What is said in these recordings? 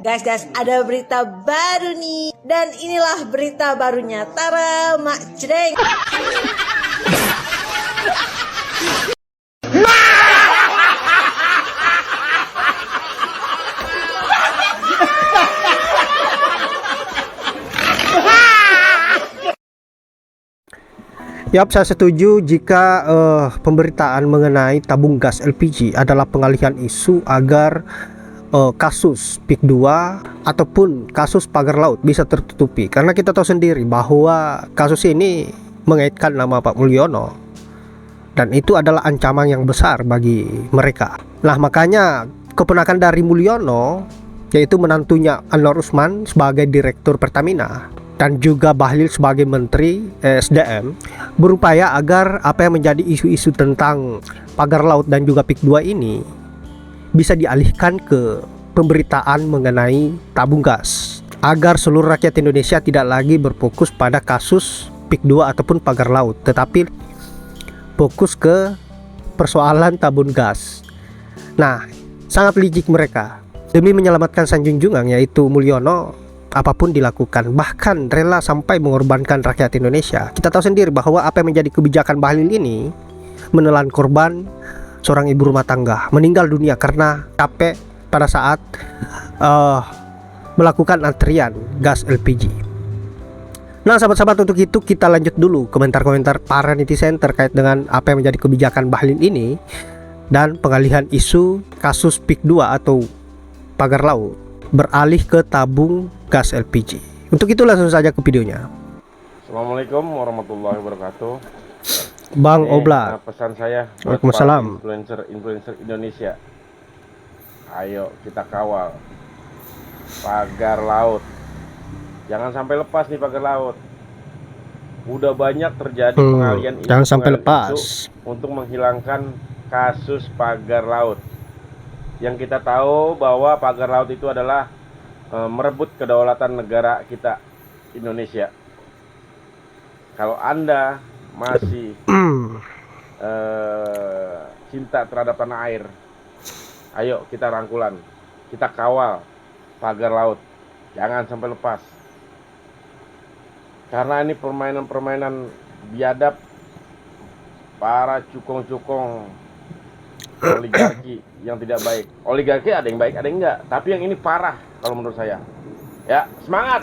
Guys, ada berita baru nih. Dan inilah berita barunya. Tara, mak jreng. Yap, saya setuju jika pemberitaan mengenai tabung gas LPG adalah pengalihan isu agar kasus PIK 2 ataupun kasus pagar laut bisa tertutupi. Karena kita tahu sendiri bahwa kasus ini mengaitkan nama Pak Mulyono, dan itu adalah ancaman yang besar bagi mereka. Nah, makanya keponakan dari Mulyono, yaitu menantunya Anwar Usman sebagai Direktur Pertamina dan juga Bahlil sebagai Menteri SDM, berupaya agar apa yang menjadi isu-isu tentang pagar laut dan juga PIK 2 ini bisa dialihkan ke pemberitaan mengenai tabung gas, agar seluruh rakyat Indonesia tidak lagi berfokus pada kasus PIK 2 ataupun pagar laut, tetapi fokus ke persoalan tabung gas. Nah, sangat licik mereka. Demi menyelamatkan Sanjung Jungang yaitu Mulyono, apapun dilakukan, bahkan rela sampai mengorbankan rakyat Indonesia. Kita tahu sendiri bahwa apa yang menjadi kebijakan Bahlil ini menelan korban seorang ibu rumah tangga meninggal dunia karena capek pada saat melakukan antrian gas LPG. Nah, sahabat-sahabat, untuk itu kita lanjut dulu komentar-komentar para netizen terkait dengan apa yang menjadi kebijakan Bahlil ini dan pengalihan isu kasus PIK 2 atau pagar laut beralih ke tabung gas LPG. Untuk itu langsung saja ke videonya. Assalamualaikum warahmatullahi wabarakatuh. Bang Obla, pesan saya buat Waalaikumsalam. influencer Indonesia. Ayo kita kawal pagar laut. Jangan sampai lepas nih pagar laut. Udah banyak terjadi pengalian isu, jangan sampai lepas untuk menghilangkan kasus pagar laut. Yang kita tahu bahwa pagar laut itu adalah merebut kedaulatan negara kita, Indonesia. Kalau Anda masih cinta terhadap tanah air, ayo kita rangkulan, kita kawal pagar laut, jangan sampai lepas. Karena ini permainan-permainan biadab para cukong-cukong oligarki yang tidak baik. Oligarki ada yang baik, ada yang enggak. Tapi yang ini parah kalau menurut saya. Ya, semangat.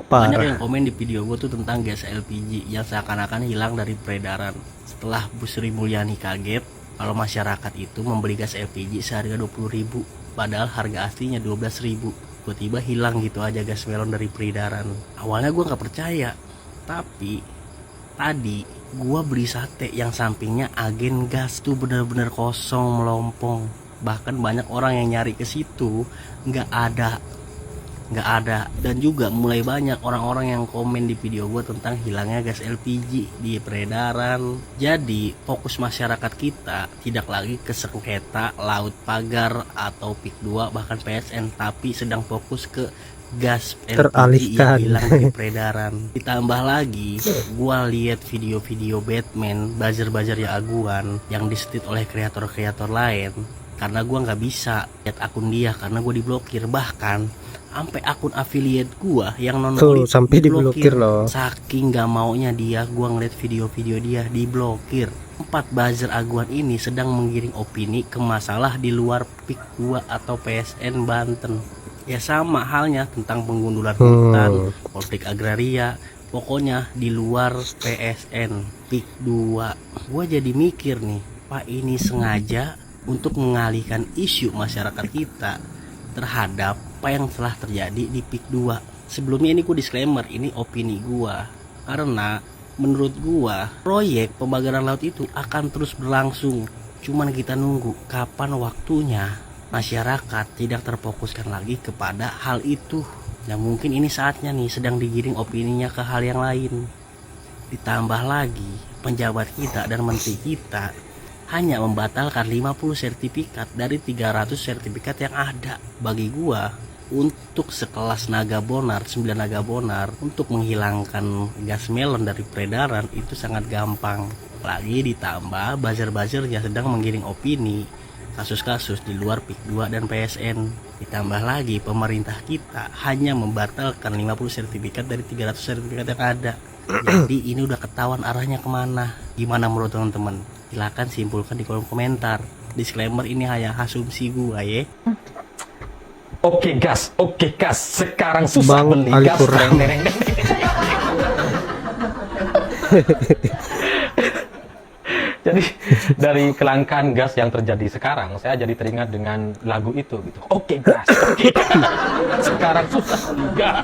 Banyak yang komen di video gue tuh tentang gas LPG yang seakan-akan hilang dari peredaran. Setelah Bu Sri Mulyani kaget kalau masyarakat itu membeli gas LPG seharga 20.000, padahal harga aslinya 12.000. Tiba-tiba hilang gitu aja gas melon dari peredaran. Awalnya gue nggak percaya, tapi tadi gua beli sate yang sampingnya agen gas tuh bener-bener kosong, melompong. Bahkan banyak orang yang nyari ke situ nggak ada. Dan juga mulai banyak orang-orang yang komen di video gua tentang hilangnya gas LPG di peredaran. Jadi fokus masyarakat kita tidak lagi ke sengketa laut pagar atau PIK 2 bahkan PSN, tapi sedang fokus ke gas LPG yang hilang di peredaran. Ditambah lagi gua lihat video-video Batman, buzzer ya aguan yang disetit oleh kreator-kreator lain, karena gua nggak bisa lihat akun dia karena gua diblokir. Bahkan sampai akun affiliate gua yang non sampai diblokir loh. Saking nggak maunya dia gua ngeliat video-video dia diblokir. 4 buzzer aguan ini sedang menggiring opini ke masalah di luar PIK 2 atau PSN Banten. Ya sama halnya tentang penggundulan hutan, konflik agraria, pokoknya di luar PSN, PIK 2. Gua jadi mikir nih, Pak ini sengaja untuk mengalihkan isu masyarakat kita terhadap apa yang telah terjadi di PIK 2. Sebelumnya ini gua disclaimer, ini opini gua. Karena menurut gua proyek pembakaran laut itu akan terus berlangsung. Cuman kita nunggu kapan waktunya masyarakat tidak terfokuskan lagi kepada hal itu. Nah, mungkin ini saatnya nih sedang digiring opininya ke hal yang lain. Ditambah lagi penjabat kita dan menteri kita hanya membatalkan 50 sertifikat dari 300 sertifikat yang ada. Bagi gua untuk sekelas Naga Bonar, 9 Naga Bonar untuk menghilangkan gas melon dari peredaran itu sangat gampang. Lagi ditambah buzzer-buzzer yang sedang menggiring opini kasus-kasus di luar PIK 2 dan PSN. Ditambah lagi pemerintah kita hanya membatalkan 50 sertifikat dari 300 sertifikat yang ada. Jadi ini udah ketahuan arahnya kemana. Gimana menurut teman-teman? Silakan simpulkan di kolom komentar. Disclaimer, ini hanya asumsi gua ya. Oke gas. Sekarang susah Bang beli Ali gas. Kurang. Jadi dari kelangkaan gas yang terjadi sekarang, saya jadi teringat dengan lagu itu gitu. Oke gas. Sekarang susah beli gas.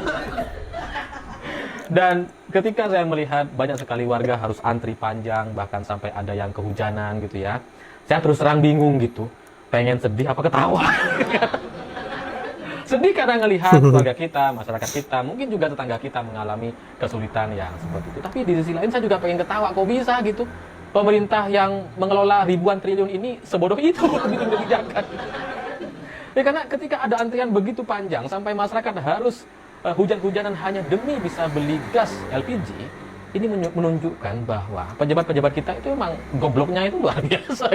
Dan ketika saya melihat banyak sekali warga harus antri panjang, bahkan sampai ada yang kehujanan gitu ya, saya terus terang bingung gitu. Pengen sedih apa ketawa? Sedih karena ngelihat keluarga kita, masyarakat kita, mungkin juga tetangga kita mengalami kesulitan yang seperti itu. Tapi di sisi lain saya juga pengen ketawa, kok bisa gitu. Pemerintah yang mengelola ribuan triliun ini sebodoh itu bikin kebijakan. Ya karena ketika ada antrian begitu panjang sampai masyarakat harus hujan-hujanan hanya demi bisa beli gas LPG, ini menunjukkan bahwa pejabat-pejabat kita itu memang gobloknya itu luar biasa.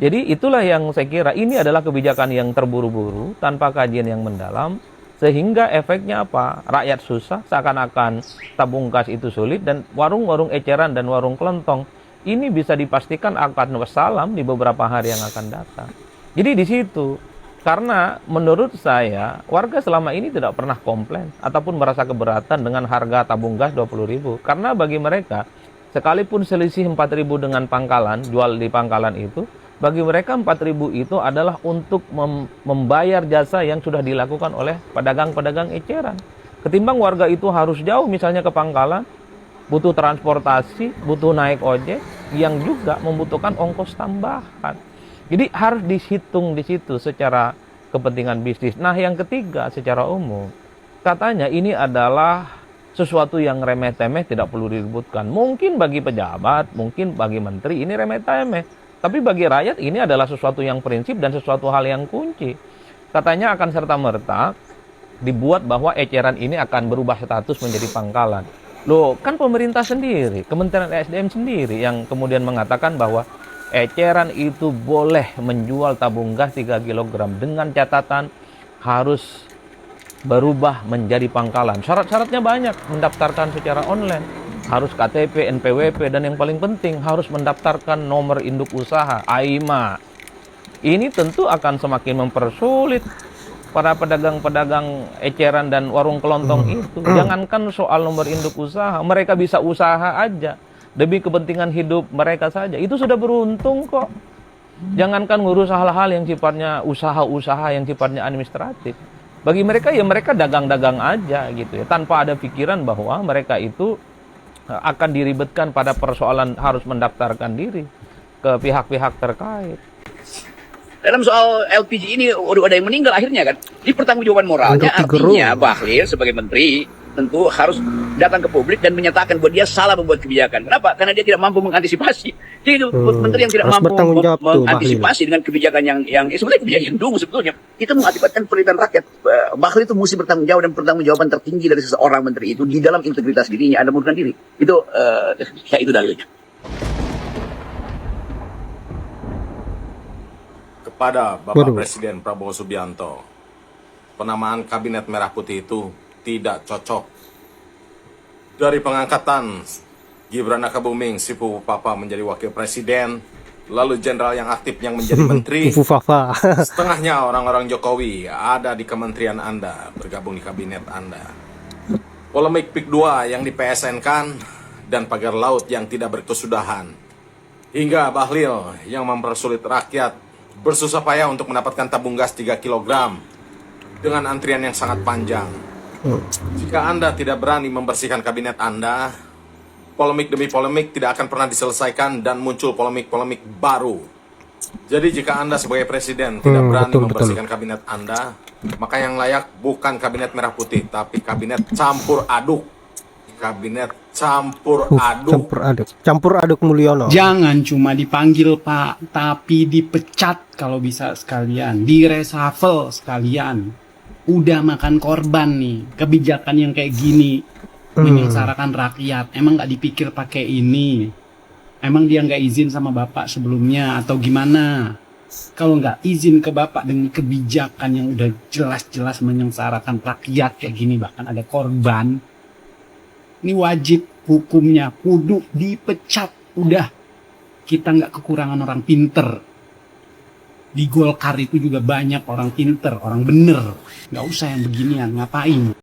Jadi itulah yang saya kira ini adalah kebijakan yang terburu-buru tanpa kajian yang mendalam, sehingga efeknya apa? Rakyat susah, seakan-akan tabung gas itu sulit, dan warung-warung eceran dan warung kelentong ini bisa dipastikan akan wassalam di beberapa hari yang akan datang. Jadi di situ, karena menurut saya warga selama ini tidak pernah komplain ataupun merasa keberatan dengan harga tabung gas 20.000, karena bagi mereka sekalipun selisih 4.000 dengan pangkalan, jual di pangkalan itu, bagi mereka 4.000 itu adalah untuk membayar jasa yang sudah dilakukan oleh pedagang-pedagang eceran. Ketimbang warga itu harus jauh misalnya ke pangkalan, butuh transportasi, butuh naik ojek, yang juga membutuhkan ongkos tambahan. Jadi harus dihitung di situ secara kepentingan bisnis. Nah yang ketiga secara umum, katanya ini adalah sesuatu yang remeh-temeh, tidak perlu diributkan. Mungkin bagi pejabat, mungkin bagi menteri ini remeh-temeh. Tapi bagi rakyat ini adalah sesuatu yang prinsip dan sesuatu hal yang kunci. Katanya akan serta-merta dibuat bahwa eceran ini akan berubah status menjadi pangkalan. Loh, kan pemerintah sendiri, Kementerian SDM sendiri yang kemudian mengatakan bahwa eceran itu boleh menjual tabung gas 3 kg dengan catatan harus berubah menjadi pangkalan. Syarat-syaratnya banyak, mendaftarkan secara online, harus KTP, NPWP, dan yang paling penting harus mendaftarkan nomor induk usaha, AIMA. Ini tentu akan semakin mempersulit para pedagang-pedagang eceran dan warung kelontong itu. Jangankan soal nomor induk usaha, mereka bisa usaha aja demi kepentingan hidup mereka saja. Itu sudah beruntung kok. Jangankan ngurus hal-hal yang sifatnya usaha-usaha yang sifatnya administratif. Bagi mereka ya mereka dagang-dagang aja gitu ya, tanpa ada pikiran bahwa mereka itu akan diribetkan pada persoalan harus mendaftarkan diri ke pihak-pihak terkait. Dalam soal LPG ini udah ada yang meninggal akhirnya kan. Di pertanggungjawaban moralnya artinya Bahlil sebagai menteri tentu harus datang ke publik dan menyatakan bahwa dia salah membuat kebijakan. Kenapa? Karena dia tidak mampu mengantisipasi. Dia itu menteri yang tidak mampu mengantisipasi dengan kebijakan yang sebenarnya kebijakan yang dulu sebetulnya. Itu mengakibatkan penderitaan rakyat. Bahlil itu mesti bertanggung jawab, dan pertanggungjawaban tertinggi dari seseorang menteri itu di dalam integritas dirinya ada mengundurkan diri. Itu ya itu dalilnya. Kepada Bapak Presiden Prabowo Subianto, penamaan Kabinet Merah Putih itu tidak cocok. Dari pengangkatan Gibran Rakabuming Sipu Papa menjadi Wakil Presiden, lalu jenderal yang aktif yang menjadi menteri, setengahnya orang-orang Jokowi ada di kementerian Anda, bergabung di kabinet Anda. Polemik PIK 2 yang di PSN-kan, dan pagar laut yang tidak berkesudahan. Hingga Bahlil yang mempersulit rakyat bersusah payah untuk mendapatkan tabung gas 3 kg dengan antrian yang sangat panjang. Jika Anda tidak berani membersihkan kabinet Anda, polemik demi polemik tidak akan pernah diselesaikan dan muncul polemik-polemik baru. Jadi jika Anda sebagai presiden tidak berani membersihkan kabinet Anda, maka yang layak bukan kabinet merah putih, tapi kabinet campur aduk. Kabinet campur aduk. Campur aduk Mulyono. Jangan cuma dipanggil Pak, tapi dipecat kalau bisa sekalian, di-reshuffle sekalian. Udah makan korban nih, kebijakan yang kayak gini menyengsarakan rakyat. Emang nggak dipikir pakai ini? Emang dia nggak izin sama bapak sebelumnya atau gimana? Kalau nggak izin ke Bapak dengan kebijakan yang udah jelas-jelas menyengsarakan rakyat kayak gini, bahkan ada korban, ini wajib hukumnya kudu dipecat. Udah, kita nggak kekurangan orang pinter. Di Golkar itu juga banyak orang pinter, orang bener. Nggak usah yang beginian, ngapain?